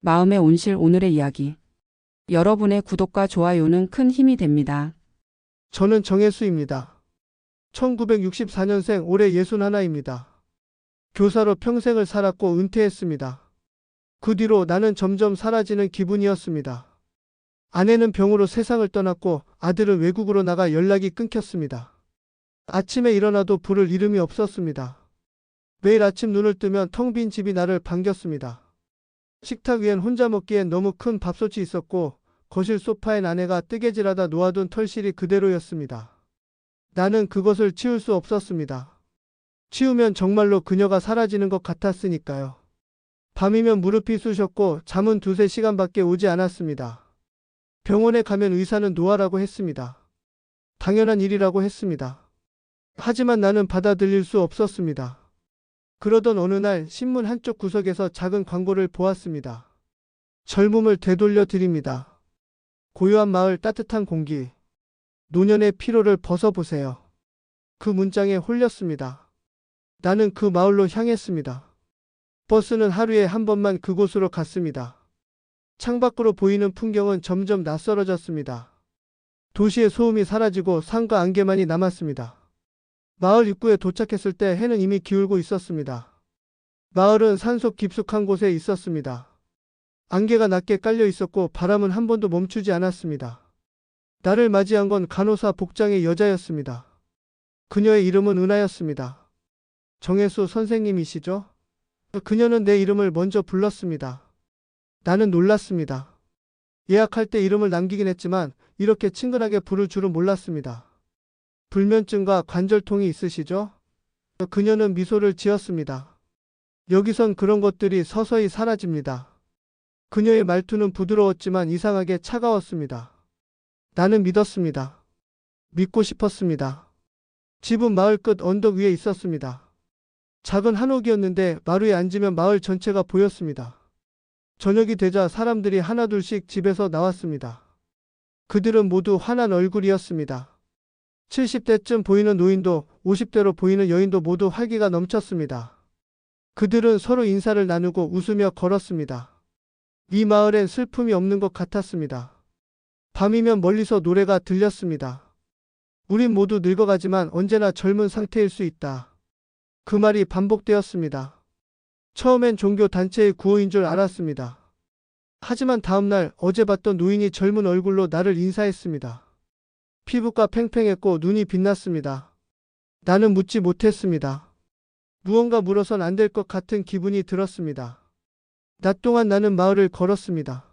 마음의 온실 오늘의 이야기. 여러분의 구독과 좋아요는 큰 힘이 됩니다. 저는 정혜수입니다. 1964년생 올해 61입니다. 교사로 평생을 살았고 은퇴했습니다. 그 뒤로 나는 점점 사라지는 기분이었습니다. 아내는 병으로 세상을 떠났고 아들은 외국으로 나가 연락이 끊겼습니다. 아침에 일어나도 부를 이름이 없었습니다. 매일 아침 눈을 뜨면 텅 빈 집이 나를 반겼습니다. 식탁 위엔 혼자 먹기엔 너무 큰 밥솥이 있었고 거실 소파엔 아내가 뜨개질하다 놓아둔 털실이 그대로였습니다. 나는 그것을 치울 수 없었습니다. 치우면 정말로 그녀가 사라지는 것 같았으니까요. 밤이면 무릎이 쑤셨고 잠은 2~3시간밖에 오지 않았습니다. 병원에 가면 의사는 노화라고 했습니다. 당연한 일이라고 했습니다. 하지만 나는 받아들일 수 없었습니다. 그러던 어느 날 신문 한쪽 구석에서 작은 광고를 보았습니다. 젊음을 되돌려 드립니다. 고요한 마을 따뜻한 공기. 노년의 피로를 벗어보세요. 그 문장에 홀렸습니다. 나는 그 마을로 향했습니다. 버스는 하루에 한 번만 그곳으로 갔습니다. 창밖으로 보이는 풍경은 점점 낯설어졌습니다. 도시의 소음이 사라지고 산과 안개만이 남았습니다. 마을 입구에 도착했을 때 해는 이미 기울고 있었습니다. 마을은 산속 깊숙한 곳에 있었습니다. 안개가 낮게 깔려 있었고 바람은 한 번도 멈추지 않았습니다. 나를 맞이한 건 간호사 복장의 여자였습니다. 그녀의 이름은 은하였습니다. 정혜수 선생님이시죠? 그녀는 내 이름을 먼저 불렀습니다. 나는 놀랐습니다. 예약할 때 이름을 남기긴 했지만 이렇게 친근하게 부를 줄은 몰랐습니다. 불면증과 관절통이 있으시죠? 그녀는 미소를 지었습니다. 여기선 그런 것들이 서서히 사라집니다. 그녀의 말투는 부드러웠지만 이상하게 차가웠습니다. 나는 믿었습니다. 믿고 싶었습니다. 집은 마을 끝 언덕 위에 있었습니다. 작은 한옥이었는데 마루에 앉으면 마을 전체가 보였습니다. 저녁이 되자 사람들이 하나둘씩 집에서 나왔습니다. 그들은 모두 환한 얼굴이었습니다. 70대쯤 보이는 노인도 50대로 보이는 여인도 모두 활기가 넘쳤습니다. 그들은 서로 인사를 나누고 웃으며 걸었습니다. 이 마을엔 슬픔이 없는 것 같았습니다. 밤이면 멀리서 노래가 들렸습니다. 우린 모두 늙어가지만 언제나 젊은 상태일 수 있다. 그 말이 반복되었습니다. 처음엔 종교 단체의 구호인 줄 알았습니다. 하지만 다음날 어제 봤던 노인이 젊은 얼굴로 나를 인사했습니다. 피부가 팽팽했고 눈이 빛났습니다. 나는 묻지 못했습니다. 무언가 물어선 안 될 것 같은 기분이 들었습니다. 낮 동안 나는 마을을 걸었습니다.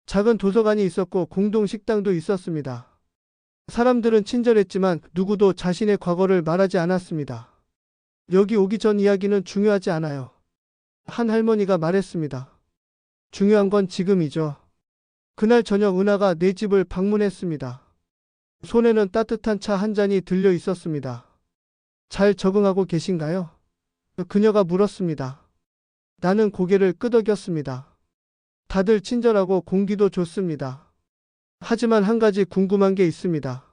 작은 도서관이 있었고 공동 식당도 있었습니다. 사람들은 친절했지만 누구도 자신의 과거를 말하지 않았습니다. 여기 오기 전 이야기는 중요하지 않아요. 한 할머니가 말했습니다. 중요한 건 지금이죠. 그날 저녁 은하가 내 집을 방문했습니다. 손에는 따뜻한 차 한 잔이 들려 있었습니다. 잘 적응하고 계신가요? 그녀가 물었습니다. 나는 고개를 끄덕였습니다. 다들 친절하고 공기도 좋습니다. 하지만 한 가지 궁금한 게 있습니다.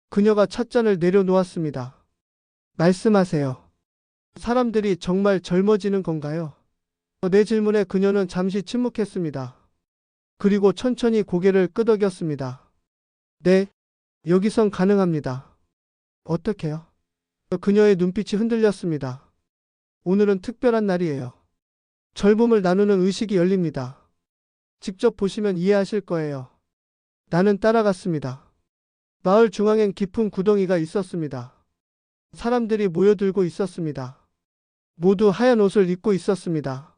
그녀가 찻잔을 내려놓았습니다. 말씀하세요. 사람들이 정말 젊어지는 건가요? 내 질문에 그녀는 잠시 침묵했습니다. 그리고 천천히 고개를 끄덕였습니다. 네, 여기선 가능합니다. 어떻게요? 그녀의 눈빛이 흔들렸습니다. 오늘은 특별한 날이에요. 젊음을 나누는 의식이 열립니다. 직접 보시면 이해하실 거예요. 나는 따라갔습니다. 마을 중앙엔 깊은 구덩이가 있었습니다. 사람들이 모여들고 있었습니다. 모두 하얀 옷을 입고 있었습니다.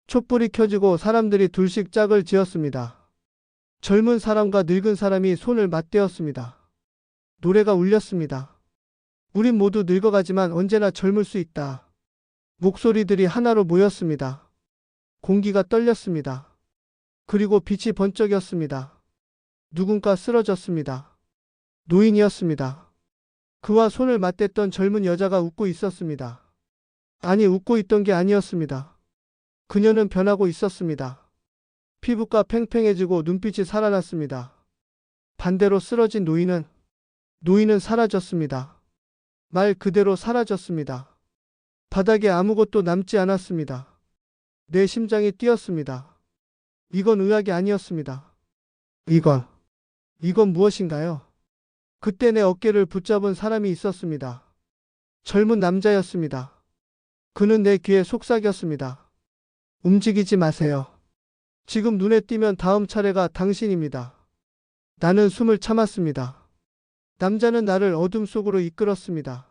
촛불이 켜지고 사람들이 둘씩 짝을 지었습니다. 젊은 사람과 늙은 사람이 손을 맞대었습니다. 노래가 울렸습니다. 우린 모두 늙어가지만 언제나 젊을 수 있다. 목소리들이 하나로 모였습니다. 공기가 떨렸습니다. 그리고 빛이 번쩍였습니다. 누군가 쓰러졌습니다. 노인이었습니다. 그와 손을 맞댔던 젊은 여자가 웃고 있었습니다. 아니, 웃고 있던 게 아니었습니다. 그녀는 변하고 있었습니다. 피부가 팽팽해지고 눈빛이 살아났습니다. 반대로 쓰러진 노인은 사라졌습니다. 말 그대로 사라졌습니다. 바닥에 아무것도 남지 않았습니다. 내 심장이 뛰었습니다. 이건 의학이 아니었습니다. 이건 무엇인가요? 그때 내 어깨를 붙잡은 사람이 있었습니다. 젊은 남자였습니다. 그는 내 귀에 속삭였습니다. 움직이지 마세요. 지금 눈에 띄면 다음 차례가 당신입니다. 나는 숨을 참았습니다. 남자는 나를 어둠 속으로 이끌었습니다.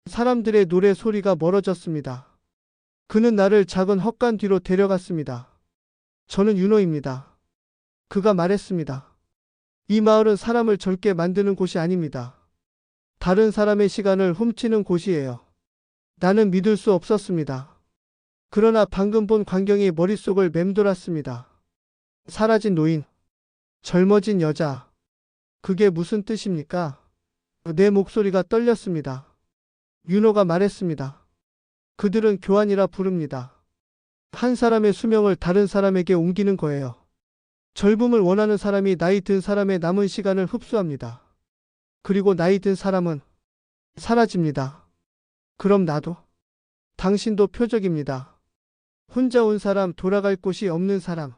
사람들의 노래 소리가 멀어졌습니다. 그는 나를 작은 헛간 뒤로 데려갔습니다. 저는 윤호입니다. 그가 말했습니다. 이 마을은 사람을 젊게 만드는 곳이 아닙니다. 다른 사람의 시간을 훔치는 곳이에요. 나는 믿을 수 없었습니다. 그러나 방금 본 광경이 머릿속을 맴돌았습니다. 사라진 노인, 젊어진 여자. 그게 무슨 뜻입니까? 내 목소리가 떨렸습니다. 윤호가 말했습니다. 그들은 교환이라 부릅니다. 한 사람의 수명을 다른 사람에게 옮기는 거예요. 젊음을 원하는 사람이 나이 든 사람의 남은 시간을 흡수합니다. 그리고 나이 든 사람은 사라집니다. 그럼 나도? 당신도 표적입니다. 혼자 온 사람, 돌아갈 곳이 없는 사람.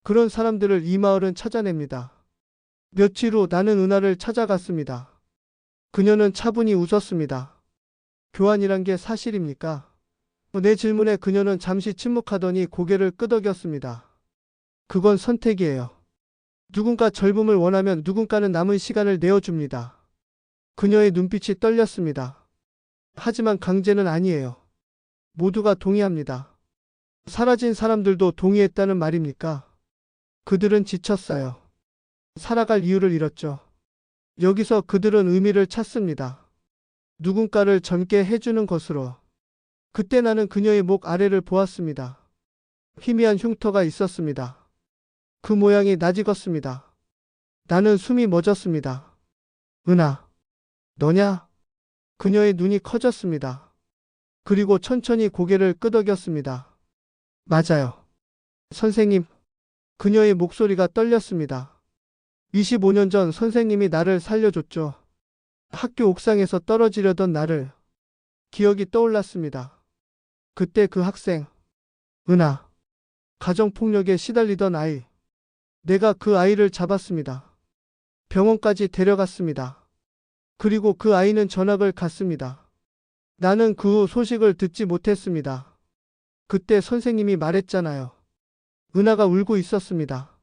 그런 사람들을 이 마을은 찾아냅니다. 며칠 후 나는 은하를 찾아갔습니다. 그녀는 차분히 웃었습니다. 교환이란 게 사실입니까? 내 질문에 그녀는 잠시 침묵하더니 고개를 끄덕였습니다. 그건 선택이에요. 누군가 젊음을 원하면 누군가는 남은 시간을 내어줍니다. 그녀의 눈빛이 떨렸습니다. 하지만 강제는 아니에요. 모두가 동의합니다. 사라진 사람들도 동의했다는 말입니까? 그들은 지쳤어요. 살아갈 이유를 잃었죠. 여기서 그들은 의미를 찾습니다. 누군가를 젊게 해주는 것으로. 그때 나는 그녀의 목 아래를 보았습니다. 희미한 흉터가 있었습니다. 그 모양이 낯익었습니다. 나는 숨이 멎었습니다. 은하, 너냐? 그녀의 눈이 커졌습니다. 그리고 천천히 고개를 끄덕였습니다. 맞아요. 선생님. 그녀의 목소리가 떨렸습니다. 25년 전 선생님이 나를 살려줬죠. 학교 옥상에서 떨어지려던 나를. 기억이 떠올랐습니다. 그때 그 학생, 은하, 가정폭력에 시달리던 아이. 내가 그 아이를 잡았습니다. 병원까지 데려갔습니다. 그리고 그 아이는 전학을 갔습니다. 나는 그 후 소식을 듣지 못했습니다. 그때 선생님이 말했잖아요. 은하가 울고 있었습니다.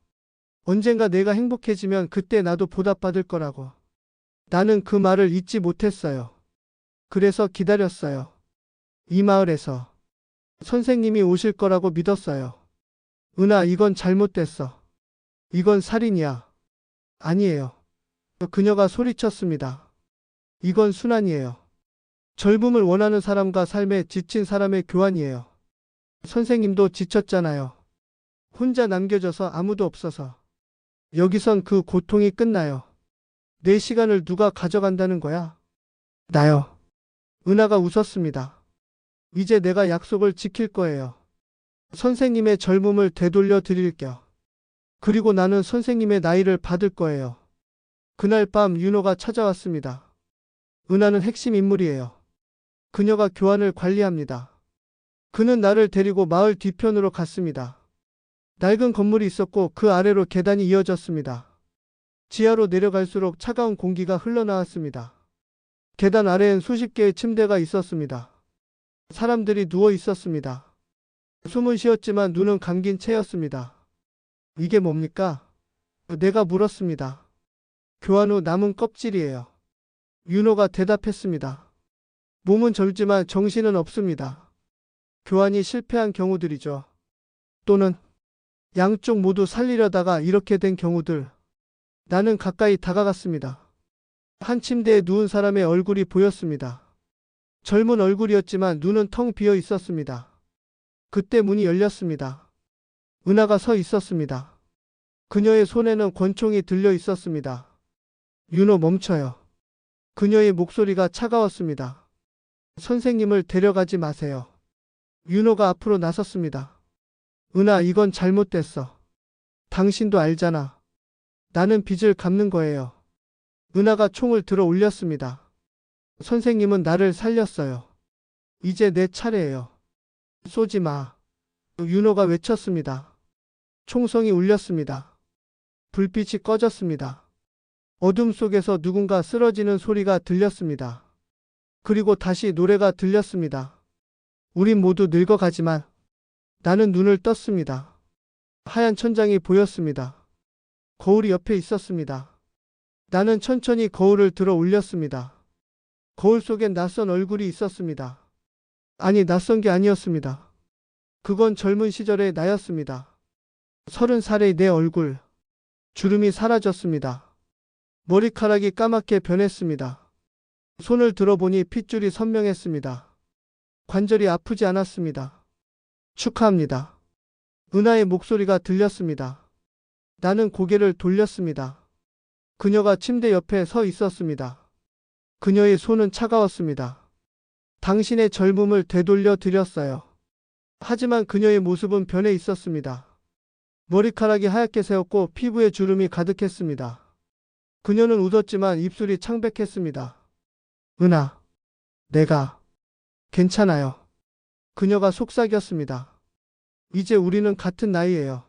언젠가 내가 행복해지면 그때 나도 보답받을 거라고. 나는 그 말을 잊지 못했어요. 그래서 기다렸어요. 이 마을에서. 선생님이 오실 거라고 믿었어요. 은하, 이건 잘못됐어. 이건 살인이야. 아니에요. 그녀가 소리쳤습니다. 이건 순환이에요. 젊음을 원하는 사람과 삶에 지친 사람의 교환이에요. 선생님도 지쳤잖아요. 혼자 남겨져서 아무도 없어서. 여기선 그 고통이 끝나요. 내 시간을 누가 가져간다는 거야? 나요. 은하가 웃었습니다. 이제 내가 약속을 지킬 거예요. 선생님의 젊음을 되돌려 드릴게요. 그리고 나는 선생님의 나이를 받을 거예요. 그날 밤 윤호가 찾아왔습니다. 은하는 핵심 인물이에요. 그녀가 교환을 관리합니다. 그는 나를 데리고 마을 뒤편으로 갔습니다. 낡은 건물이 있었고 그 아래로 계단이 이어졌습니다. 지하로 내려갈수록 차가운 공기가 흘러나왔습니다. 계단 아래엔 수십 개의 침대가 있었습니다. 사람들이 누워 있었습니다. 숨은 쉬었지만 눈은 감긴 채였습니다. 이게 뭡니까? 내가 물었습니다. 교환 후 남은 껍질이에요. 윤호가 대답했습니다. 몸은 젊지만 정신은 없습니다. 교환이 실패한 경우들이죠. 또는 양쪽 모두 살리려다가 이렇게 된 경우들. 나는 가까이 다가갔습니다. 한 침대에 누운 사람의 얼굴이 보였습니다. 젊은 얼굴이었지만 눈은 텅 비어 있었습니다. 그때 문이 열렸습니다. 은하가 서 있었습니다. 그녀의 손에는 권총이 들려 있었습니다. 윤호, 멈춰요. 그녀의 목소리가 차가웠습니다. 선생님을 데려가지 마세요. 윤호가 앞으로 나섰습니다. 은하, 이건 잘못됐어. 당신도 알잖아. 나는 빚을 갚는 거예요. 은하가 총을 들어 올렸습니다. 선생님은 나를 살렸어요. 이제 내 차례예요. 쏘지 마. 윤호가 외쳤습니다. 총성이 울렸습니다. 불빛이 꺼졌습니다. 어둠 속에서 누군가 쓰러지는 소리가 들렸습니다. 그리고 다시 노래가 들렸습니다. 우린 모두 늙어가지만 나는 눈을 떴습니다. 하얀 천장이 보였습니다. 거울이 옆에 있었습니다. 나는 천천히 거울을 들어 올렸습니다. 거울 속엔 낯선 얼굴이 있었습니다. 아니, 낯선 게 아니었습니다. 그건 젊은 시절의 나였습니다. 30살의 내 얼굴. 주름이 사라졌습니다. 머리카락이 까맣게 변했습니다. 손을 들어보니 핏줄이 선명했습니다. 관절이 아프지 않았습니다. 축하합니다. 은하의 목소리가 들렸습니다. 나는 고개를 돌렸습니다. 그녀가 침대 옆에 서 있었습니다. 그녀의 손은 차가웠습니다. 당신의 젊음을 되돌려 드렸어요. 하지만 그녀의 모습은 변해 있었습니다. 머리카락이 하얗게 새었고 피부에 주름이 가득했습니다. 그녀는 웃었지만 입술이 창백했습니다. 은하, 내가 괜찮아요. 그녀가 속삭였습니다. 이제 우리는 같은 나이예요.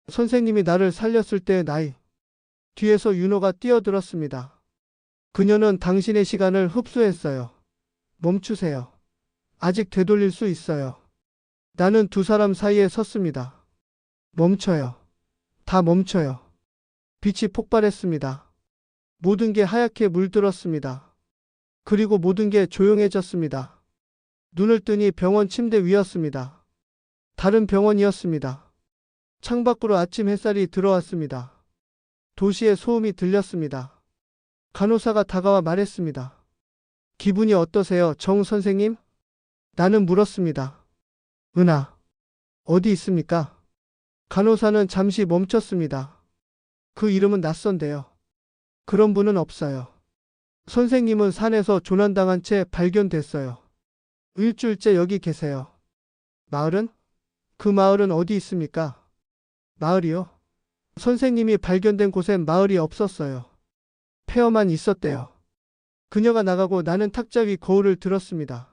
선생님이 나를 살렸을 때의 나이. 뒤에서 윤호가 뛰어들었습니다. 그녀는 당신의 시간을 흡수했어요. 멈추세요. 아직 되돌릴 수 있어요. 나는 두 사람 사이에 섰습니다. 멈춰요. 다 멈춰요. 빛이 폭발했습니다. 모든 게 하얗게 물들었습니다. 그리고 모든 게 조용해졌습니다. 눈을 뜨니 병원 침대 위였습니다. 다른 병원이었습니다. 창밖으로 아침 햇살이 들어왔습니다. 도시의 소음이 들렸습니다. 간호사가 다가와 말했습니다. 기분이 어떠세요, 정 선생님? 나는 물었습니다. 은하, 어디 있습니까? 간호사는 잠시 멈췄습니다. 그 이름은 낯선데요. 그런 분은 없어요. 선생님은 산에서 조난당한 채 발견됐어요. 일주일째 여기 계세요. 마을은? 그 마을은 어디 있습니까? 마을이요? 선생님이 발견된 곳엔 마을이 없었어요. 폐허만 있었대요. 그녀가 나가고 나는 탁자 위 거울을 들었습니다.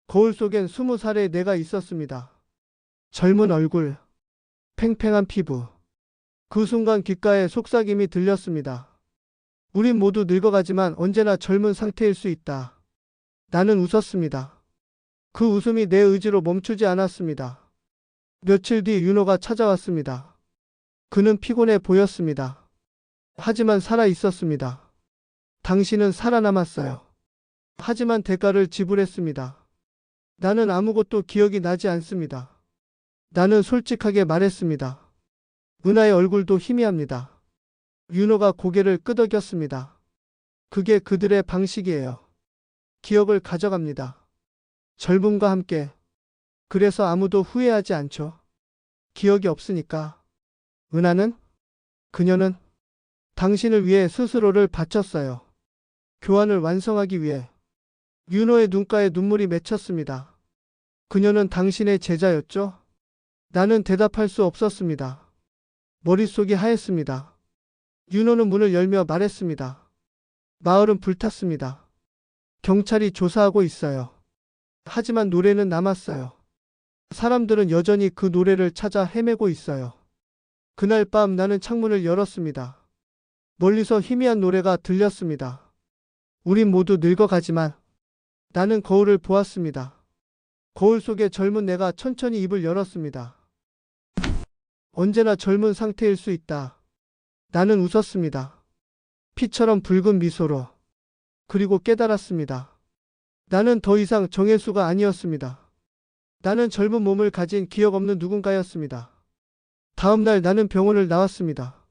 거울 속엔 20살의 내가 있었습니다. 젊은 얼굴, 팽팽한 피부. 그 순간 귓가에 속삭임이 들렸습니다. 우린 모두 늙어가지만 언제나 젊은 상태일 수 있다. 나는 웃었습니다. 그 웃음이 내 의지로 멈추지 않았습니다. 며칠 뒤 윤호가 찾아왔습니다. 그는 피곤해 보였습니다. 하지만 살아 있었습니다. 당신은 살아남았어요. 하지만 대가를 지불했습니다. 나는 아무것도 기억이 나지 않습니다. 나는 솔직하게 말했습니다. 은하의 얼굴도 희미합니다. 윤호가 고개를 끄덕였습니다. 그게 그들의 방식이에요. 기억을 가져갑니다. 젊음과 함께. 그래서 아무도 후회하지 않죠. 기억이 없으니까. 은하는? 그녀는 당신을 위해 스스로를 바쳤어요. 교환을 완성하기 위해. 윤호의 눈가에 눈물이 맺혔습니다. 그녀는 당신의 제자였죠? 나는 대답할 수 없었습니다. 머릿속이 하였습니다. 윤호는 문을 열며 말했습니다. 마을은 불탔습니다. 경찰이 조사하고 있어요. 하지만 노래는 남았어요. 사람들은 여전히 그 노래를 찾아 헤매고 있어요. 그날 밤 나는 창문을 열었습니다. 멀리서 희미한 노래가 들렸습니다. 우린 모두 늙어가지만 나는 거울을 보았습니다. 거울 속에 젊은 내가 천천히 입을 열었습니다. 언제나 젊은 상태일 수 있다. 나는 웃었습니다. 피처럼 붉은 미소로. 그리고 깨달았습니다. 나는 더 이상 정혜수가 아니었습니다. 나는 젊은 몸을 가진 기억 없는 누군가였습니다. 다음 날 나는 병원을 나왔습니다.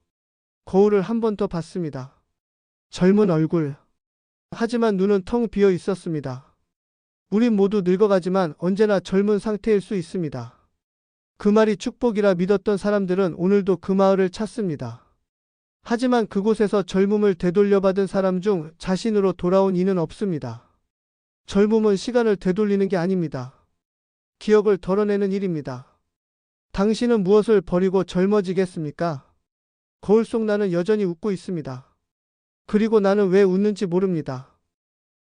거울을 한 번 더 봤습니다. 젊은 얼굴. 하지만 눈은 텅 비어 있었습니다. 우린 모두 늙어가지만 언제나 젊은 상태일 수 있습니다. 그 말이 축복이라 믿었던 사람들은 오늘도 그 마을을 찾습니다. 하지만 그곳에서 젊음을 되돌려받은 사람 중 자신으로 돌아온 이는 없습니다. 젊음은 시간을 되돌리는 게 아닙니다. 기억을 덜어내는 일입니다. 당신은 무엇을 버리고 젊어지겠습니까? 거울 속 나는 여전히 웃고 있습니다. 그리고 나는 왜 웃는지 모릅니다.